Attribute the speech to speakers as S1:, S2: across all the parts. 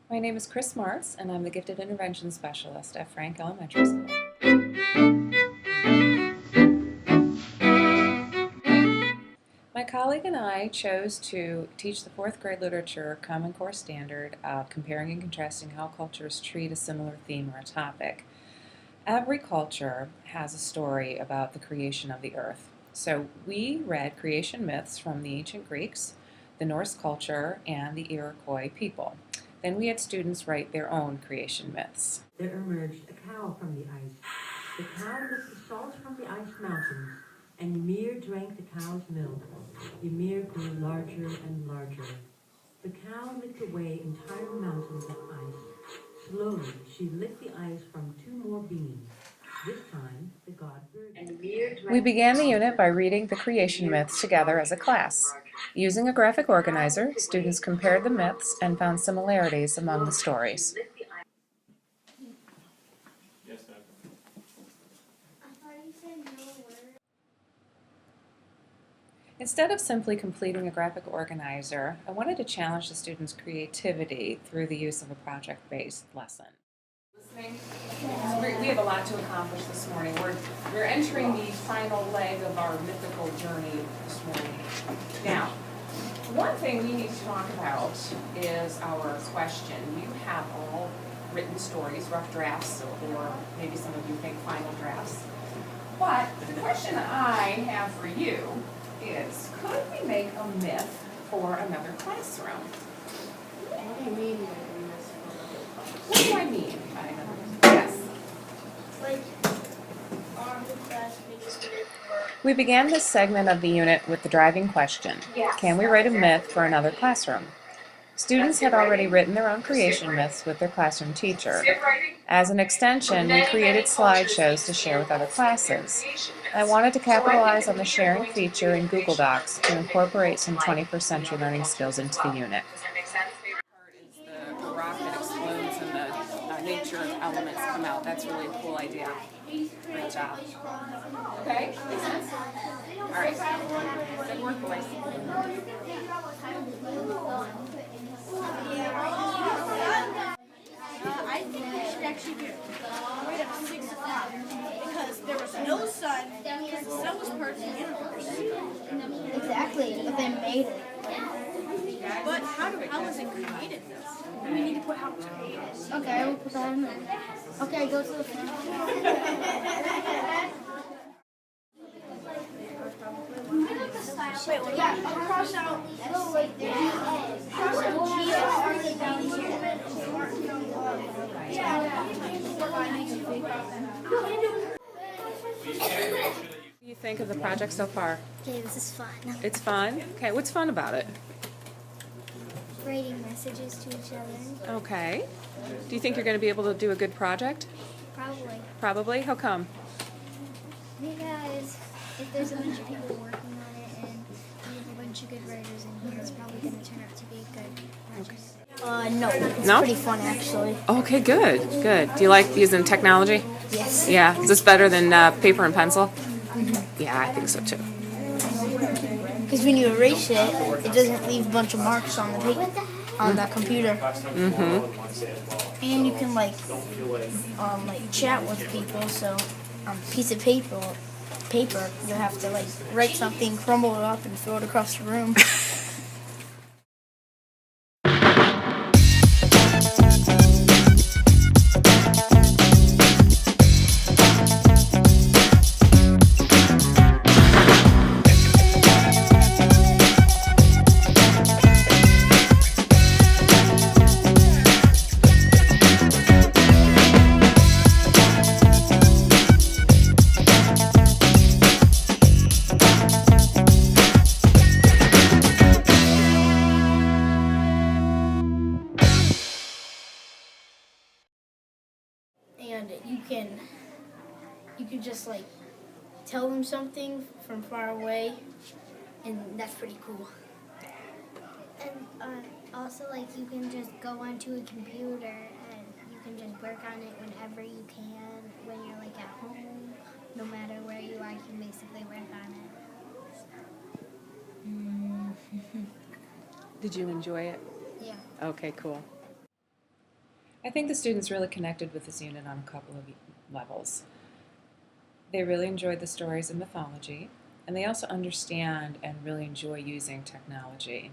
S1: My name is Kris Martz, and I'm the Gifted Intervention Specialist at Frank Elementary School. My colleague and I chose to teach the fourth grade literature Common Core Standard, comparing and contrasting how cultures treat a similar theme or a topic. Every culture has a story about the creation of the earth. So we read creation myths from the ancient Greeks, the Norse culture, and the Iroquois people. Then we had students write their own creation myths.
S2: There emerged a cow from the ice. The cow licked the salt from the ice mountains, and Ymir drank the cow's milk. Ymir grew larger and larger. The cow licked away entire mountains of ice. Slowly, she licked the ice from two more beings. This time, the god bird.
S1: We began the unit by reading the creation myths together as a class. Using a graphic organizer, students compared the myths and found similarities among the stories. Instead of simply completing a graphic organizer, I wanted to challenge the students' creativity through the use of a project-based lesson. Listening? We have a lot to accomplish this morning. We're entering the final leg of our mythical journey this morning. Now, one thing we need to talk about is our question. You have all written stories, rough drafts, or maybe some of you think final drafts. But the question I have for you is, could we make a myth for another classroom?
S3: What do you mean by this?
S1: What do I mean by another? Yes.
S3: Like, our class makes it.
S1: We began this segment of the unit with the driving question, can we write a myth for another classroom? Students had already written their own creation myths with their classroom teacher. As an extension, we created slideshows to share with other classes. I wanted to capitalize on the sharing feature in Google Docs to incorporate some 21st century learning skills into the unit. The rock that explodes and the nature elements come out. That's really a cool idea. Great job. Okay? Makes sense? All right. Good work, boys.
S3: I think we should actually do right up 6 o'clock because there was no sun because the sun was part of the universe.
S4: Exactly, but they made it.
S3: But how was it created though? We need to put how it was created.
S4: Okay, we'll put that in there. Okay, go to the front.
S3: Wait, well, yeah, I'll cross out. Cross out Jesus down here.
S1: What do you think of the project so far?
S4: Okay, this is fun.
S1: It's fun? Okay, what's fun about it?
S4: Writing messages to each other.
S1: Okay. Do you think you're going to be able to do a good project?
S4: Probably.
S1: Probably? How come?
S4: Because if there's a bunch of people working on it and we have a bunch of good writers in here, it's probably going to turn out to be a good project. No. It's
S1: No?
S4: pretty fun, actually.
S1: Okay, good, good. Do you like using technology?
S4: Yes.
S1: Yeah. Is this better than paper and pencil? Yeah, I think so too.
S4: Because when you erase it, it doesn't leave a bunch of marks on the paper, on the computer.
S1: Mm-hmm.
S4: And you can like chat with people. So on a piece of paper, you have to like write something, crumble it up, and throw it across the room. And you can just like tell them something from far away, and that's pretty cool.
S5: And also, like, you can just go onto a computer and you can just work on it whenever you can, when you're, like, at home. No matter where you are, you can basically work on it.
S1: Did you enjoy it?
S5: Yeah.
S1: Okay, cool. I think the students really connected with this unit on a couple of levels. They really enjoyed the stories of mythology, and they also understand and really enjoy using technology.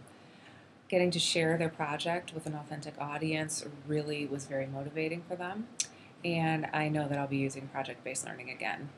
S1: Getting to share their project with an authentic audience really was very motivating for them, and I know that I'll be using project-based learning again.